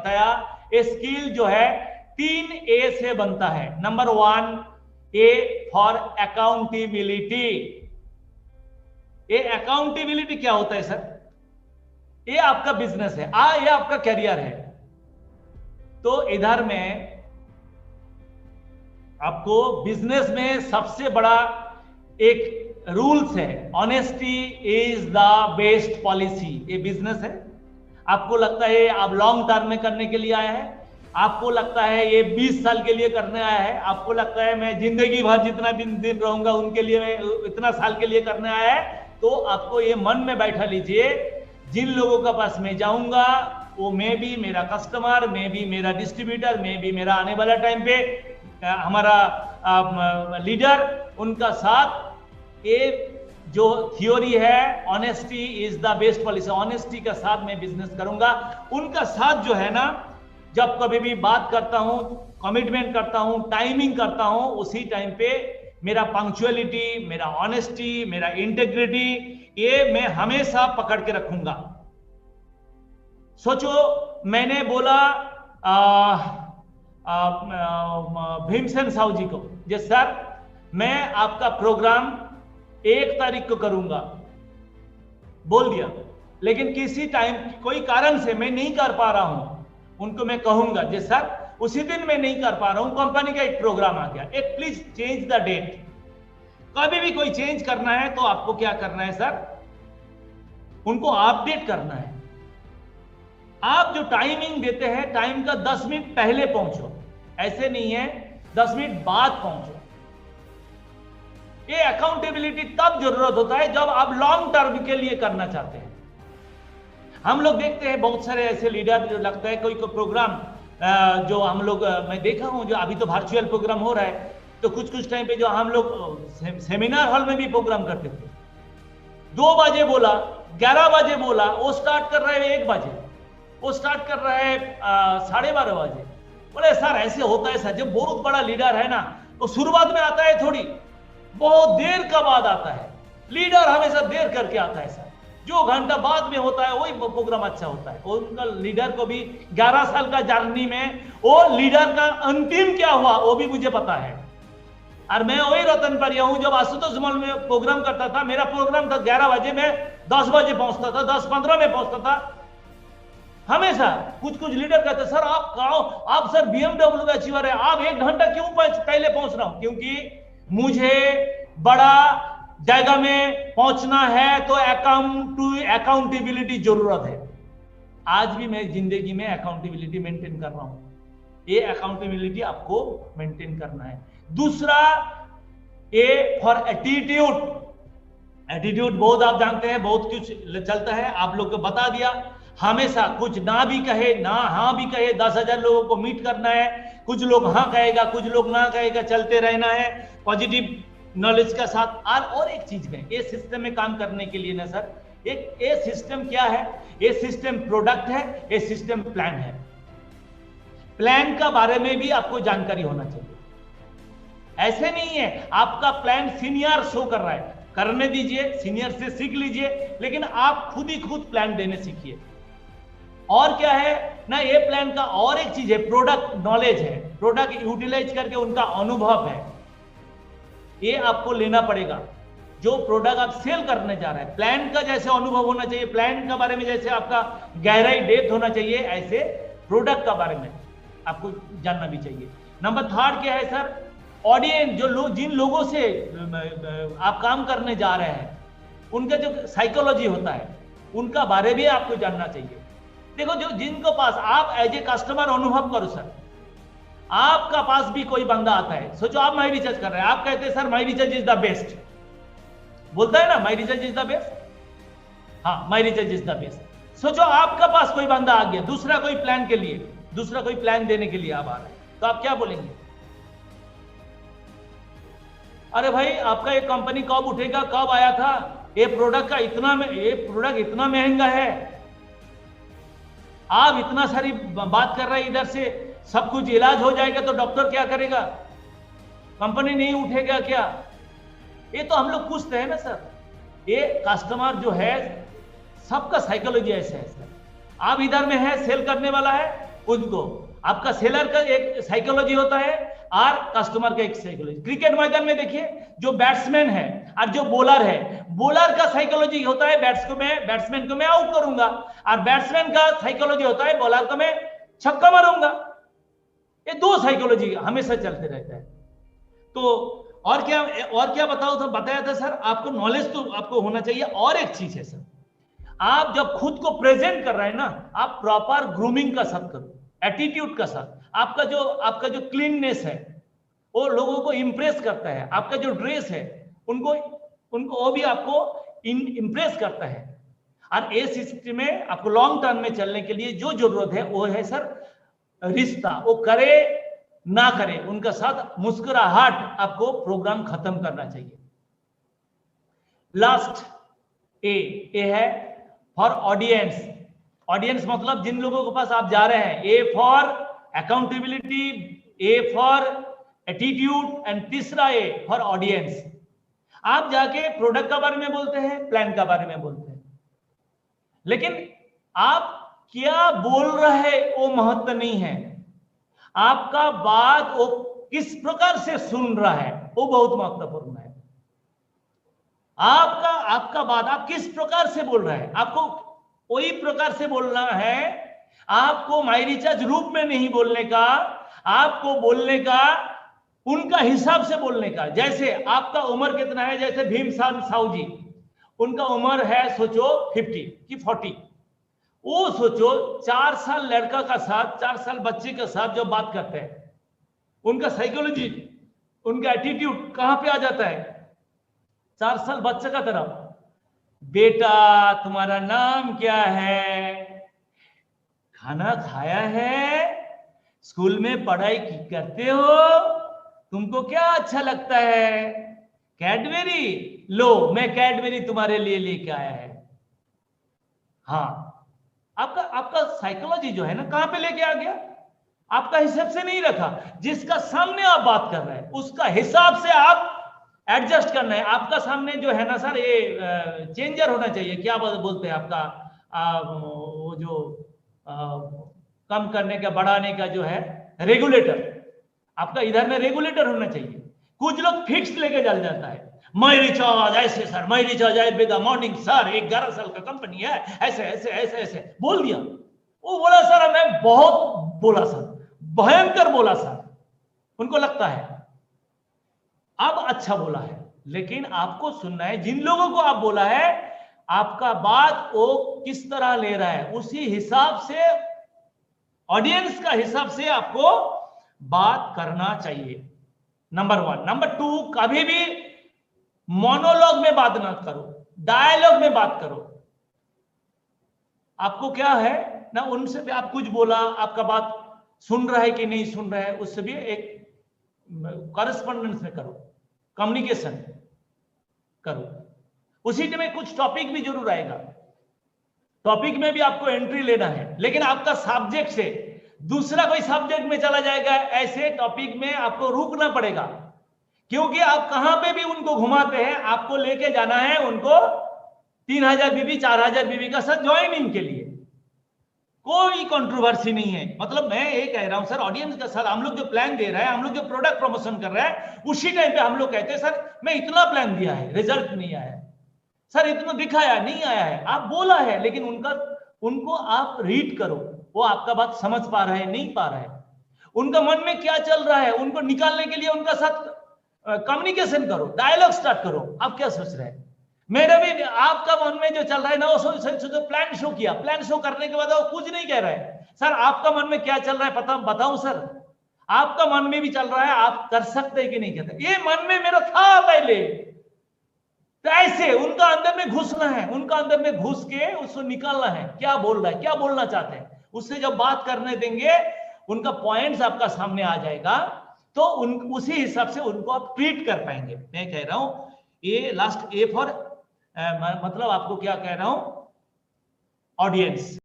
बताया, स्किल जो है 3 ए से बनता है। Number 1, A for accountability. ये अकाउंटेबिलिटी क्या होता है सर? ये आपका बिजनेस है, ये आपका करियर है। तो इधर में आपको बिजनेस में सबसे बड़ा एक रूल्स है, honesty is the best policy. ये बिजनेस है, आपको लगता है आप लॉन्ग टर्म में करने के लिए आया है, आपको लगता है ये 20 साल के लिए करने आया है, आपको लगता है मैं जिंदगी भर जितना दिन रहूंगा उनके लिए मैं इतना साल के लिए करने आया है, तो आपको ये मन में बैठा लीजिए, जिन लोगों के पास मैं जाऊंगा वो मैं भी मेरा कस्टमर, मैं भी मेरा डिस्ट्रीब्यूटर, मैं भी मेरा आने वाला टाइम पे हमारा लीडर, उनका साथ ये जो थियोरी है honesty is the best policy, honesty के साथ मैं बिजनेस करूंगा। उनका साथ जो है ना, जब कभी भी बात करता हूं, कमिटमेंट करता हूं, टाइमिंग करता हूं, उसी टाइम पे मेरा पंक्चुअलिटी, मेरा ऑनेस्टी, मेरा इंटेग्रिटी, ये मैं हमेशा पकड़ के रखूंगा। सोचो मैंने बोला भीमसेन साहू जी को, जी सर मैं आपका प्रोग्राम 1 तारीख को करूंगा, बोल दिया, लेकिन किसी टाइम कोई कारण से मैं नहीं कर पा रहा हूं, उनको मैं कहूंगा जी सर उसी दिन मैं नहीं कर पा रहा हूं, कंपनी का एक प्रोग्राम आ गया, एक प्लीज चेंज द डेट। कभी भी कोई चेंज करना है तो आपको क्या करना है सर, उनको अपडेट करना है। आप जो टाइमिंग देते हैं, टाइम का 10 मिनट पहले पहुंचो, ऐसे नहीं है 10 मिनट बाद पहुंचो। ये अकाउंटेबिलिटी तब जरूरत होता है जब आप लॉन्ग टर्म के लिए करना चाहते हैं। हम लोग देखते हैं बहुत सारे ऐसे लीडर जो लगता है कोई प्रोग्राम जो हम लोग मैं देखा हूं, जो अभी तो वर्चुअल प्रोग्राम हो रहा है, तो कुछ टाइम पे जो हम लोग सेमिनार हॉल में भी प्रोग्राम करते थे, 2 बजे बोला, 11 बजे बोला, वो स्टार्ट कर रहे हैं 1 बजे, वो स्टार्ट कर रहे हैं 12:30 बजे। बोले सर ऐसे होता है सर, जब बहुत बड़ा लीडर है ना तो शुरुआत में आता है थोड़ी, बहुत देर का बाद आता है, लीडर हमेशा देर करके आता है सर, जो घंटा बाद में होता है वही प्रोग्राम अच्छा होता है। उनका लीडर को भी 11 साल का जर्नी में वो लीडर का अंतिम क्या हुआ वो भी मुझे पता है। और मैं वही रतन परिया हूं, जब आशुतोष मॉल में प्रोग्राम करता था, मेरा प्रोग्राम था 11 बजे, मैं 10 बजे पहुंचता था, 10:15 में पहुंचता था। हमेशा कुछ लीडर कहते सर आप सर BMW का अचीवर है, आप 1 घंटा क्यों पहले पहुंच रहा हूं? क्योंकि मुझे बड़ा जगह में पहुंचना है तो अकाउंटेबिलिटी जरूरत है। आज भी मैं जिंदगी में अकाउंटेबिलिटी मेंटेन कर रहा हूं, ये अकाउंटेबिलिटी आपको मेंटेन करना है। दूसरा, ए फॉर एटीट्यूड। एटीट्यूड बहुत आप जानते हैं, बहुत कुछ चलता है, आप लोग को बता दिया। हमेशा कुछ ना भी कहे ना हाँ भी कहे, 10,000 लोगों को मीट करना है, कुछ लोग हाँ कहेगा, कुछ लोग ना कहेगा, चलते रहना है पॉजिटिव नॉलेज का साथ। और एक चीज में, ये सिस्टम में काम करने के लिए ना सर, एक ये सिस्टम क्या है, ये सिस्टम प्रोडक्ट है, ये सिस्टम प्लान है। प्लान का बारे में भी आपको जानकारी होना चाहिए। ऐसे नहीं है आपका प्लान सीनियर शो कर रहा है, करने दीजिए, सीनियर से सीख लीजिए, लेकिन आप खुद ही खुद प्लान देने सीखिए। और क्या है ना, ये प्लान का और एक चीज है, प्रोडक्ट नॉलेज है, प्रोडक्ट यूटिलाइज करके उनका अनुभव है, ये आपको लेना पड़ेगा। जो प्रोडक्ट आप सेल करने जा रहे हैं, प्लान का जैसे अनुभव होना चाहिए, प्लान के बारे में जैसे आपका गहराई डेप्थ होना चाहिए, ऐसे प्रोडक्ट के बारे में आपको जानना भी चाहिए। नंबर 3 क्या है सर, ऑडियंस, जो लोग, जिन लोगों से आप काम करने जा रहे हैं, उनका जो साइकोलॉजी होता है, उनका बारे में आपको जानना चाहिए। देखो जो जिनको पास आप एज ए कस्टमर अनुभव करो सर, आपका पास भी कोई बंदा आता है, सोचो आप माई रिचार्ज कर रहे हैं, आप कहते हैं sir my recharge is the best, बोलता है ना माई रिचार्ज इज द बेस्ट, हाँ माई रिचार्ज इज द बेस्ट। सोचो आपका पास कोई बंदा आ गया, दूसरा कोई प्लान के लिए, दूसरा कोई प्लान देने के लिए आप आ रहे हैं, तो आप क्या बोलेंगे? अरे भाई आपका ये कंपनी कब उठेगा, कब आया था, ये प्रोडक्ट इतना महंगा है, आप इतना सारी बात कर रहे हैं, इधर से सब कुछ इलाज हो जाएगा तो डॉक्टर क्या करेगा, कंपनी नहीं उठेगा क्या? ये तो हम लोग पूछते हैं ना सर। ये कस्टमर जो है, सबका साइकोलॉजी ऐसा है सर। आप इधर में है, सेल करने वाला है, उनको। आपका सेलर का एक साइकोलॉजी होता है और कस्टमर का एक साइकोलॉजी। क्रिकेट मैदान में देखिए, जो बैट्समैन है और जो बॉलर है, बॉलर का साइकोलॉजी होता है बैट्समैन को मैं आउट करूंगा, और बैट्समैन का साइकोलॉजी होता है बॉलर को मैं छक्का मारूंगा। ये दो साइकोलॉजी हमेशा चलते रहता है। तो और क्या बताओ तो बताया था सर, आपको नॉलेज तो आपको होना चाहिए। और एक चीज है सर, आप जब खुद को प्रेजेंट कर रहे हैं ना, आप प्रॉपर ग्रूमिंग का साथ करो, एटीट्यूड का साथ। आपका जो क्लीननेस है वो लोगों को इंप्रेस करता है। आपका जो ड्रेस है उनको वो भी आपको इंप्रेस करता है। और इस स्थिति में आपको लॉन्ग टर्म में चलने के लिए जो जरूरत है वो है सर रिश्ता। वो करे ना करे उनका साथ मुस्कुराहट आपको प्रोग्राम खत्म करना चाहिए। लास्ट ए है फॉर ऑडियंस। ऑडियंस मतलब जिन लोगों के पास आप जा रहे हैं। A for accountability, A for attitude, and तीसरा ए फॉर ऑडियंस। आप जाके प्रोडक्ट का बारे में बोलते हैं, प्लान का बारे में बोलते हैं, लेकिन आप क्या बोल रहे वो महत्व नहीं है। आपका बात वो किस प्रकार से सुन रहा है वो बहुत महत्वपूर्ण है। आपका बात आप किस प्रकार से बोल रहे हैं, आपको वही प्रकार से बोलना है। आपको माई रिचार्ज रूप में नहीं बोलने का, आपको बोलने का उनका हिसाब से बोलने का। जैसे आपका उम्र कितना है, जैसे भीमसेन साहू जी, उनका उम्र है सोचो 50 कि 40। वो सोचो 4 साल लड़का का साथ, 4 साल बच्चे के साथ जो बात करते हैं, उनका साइकोलॉजी, उनका एटीट्यूड कहां पे आ जाता है? 4 साल बच्चे का तरफ। बेटा तुम्हारा नाम क्या है, खाना खाया है, स्कूल में पढ़ाई करते हो, तुमको क्या अच्छा लगता है, कैडबेरी लो, मैं कैडबेरी तुम्हारे लिए लेके आया है। हाँ, आपका साइकोलॉजी जो है ना कहां पे लेके आ गया? आपका हिसाब से नहीं रखा। जिसका सामने आप बात कर रहे हैं उसका हिसाब से आप एडजस्ट करना है। आपका सामने जो है ना सर, ये चेंजर होना चाहिए, क्या बोलते हैं आपका वो जो कम करने का बढ़ाने का जो है रेगुलेटर, आपका इधर में रेगुलेटर होना चाहिए। कुछ लोग फिक्स लेके चल जाता है, माई रिचार्ज ऐसे सर, माई रिचार्ज आयुर्वेदा मॉर्निंग सर, 11 साल का कंपनी है, ऐसे ऐसे ऐसे ऐसे बोल दिया। वो बोला सर मैं बहुत बोला सर, भयंकर बोला सर, उनको लगता है अब अच्छा बोला है। लेकिन आपको सुनना है जिन लोगों को आप बोला है, आपका बात वो किस तरह ले रहा है, उसी हिसाब से, ऑडियंस का हिसाब से आपको बात करना चाहिए। नंबर 1। नंबर 2, कभी भी मोनोलॉग में बात ना करो, डायलॉग में बात करो। आपको क्या है ना, उनसे भी आप कुछ बोला, आपका बात सुन रहा है कि नहीं सुन रहा है, उससे भी एक कॉरेस्पॉन्डेंस में करो, कम्युनिकेशन करो। उसी में कुछ टॉपिक भी जरूर आएगा, टॉपिक में भी आपको एंट्री लेना है, लेकिन आपका सब्जेक्ट से दूसरा कोई सब्जेक्ट में चला जाएगा, ऐसे टॉपिक में आपको रुकना पड़ेगा। क्योंकि आप कहां पे भी उनको घुमाते हैं, आपको लेके जाना है उनको 3000 बीबी 4000 बीबी का साथ ज्वाइनिंग के लिए। कोई कंट्रोवर्सी नहीं है। मतलब मैं ये कह रहा हूं सर, ऑडियंस के साथ हम लोग जो प्लान दे रहे हैं, हम लोग जो प्रोडक्ट प्रमोशन कर रहे हैं, उसी टाइम पे हम लोग कहते हैं सर मैं इतना प्लान दिया है, रिजल्ट नहीं आया है सर, इतना दिखाया नहीं आया है। आप बोला है, लेकिन उनको आप रीड करो, वो आपका बात समझ पा रहे हैं नहीं पा रहे हैं, उनका मन में क्या चल रहा है, उनको निकालने के लिए उनका साथ कम्युनिकेशन करो, डायलॉग स्टार्ट करो। आप क्या सोच रहे हैं? मेरा भी आपका मन में जो चल रहा है ना, वो प्लान शो किया, प्लान शो करने के बाद वो कुछ नहीं कह रहा है। सर आपका मन में क्या चल रहा है पता बताऊं सर? आपका मन में भी चल रहा है, आप कर सकते हैं कि नहीं करते? ये मन में मेरा था पहले, तो ऐसे उनका अंदर में घुसना है, उनका अंदर में घुस के उसको निकालना है, क्या बोल रहा है, क्या बोलना चाहते हैं। उससे जब बात करने देंगे, उनका पॉइंट्स आपका सामने आ जाएगा, तो उसी हिसाब से उनको आप ट्रीट कर पाएंगे। मैं कह रहा हूं ये लास्ट ए फॉर मतलब आपको क्या कह रहा हूं, ऑडियंस।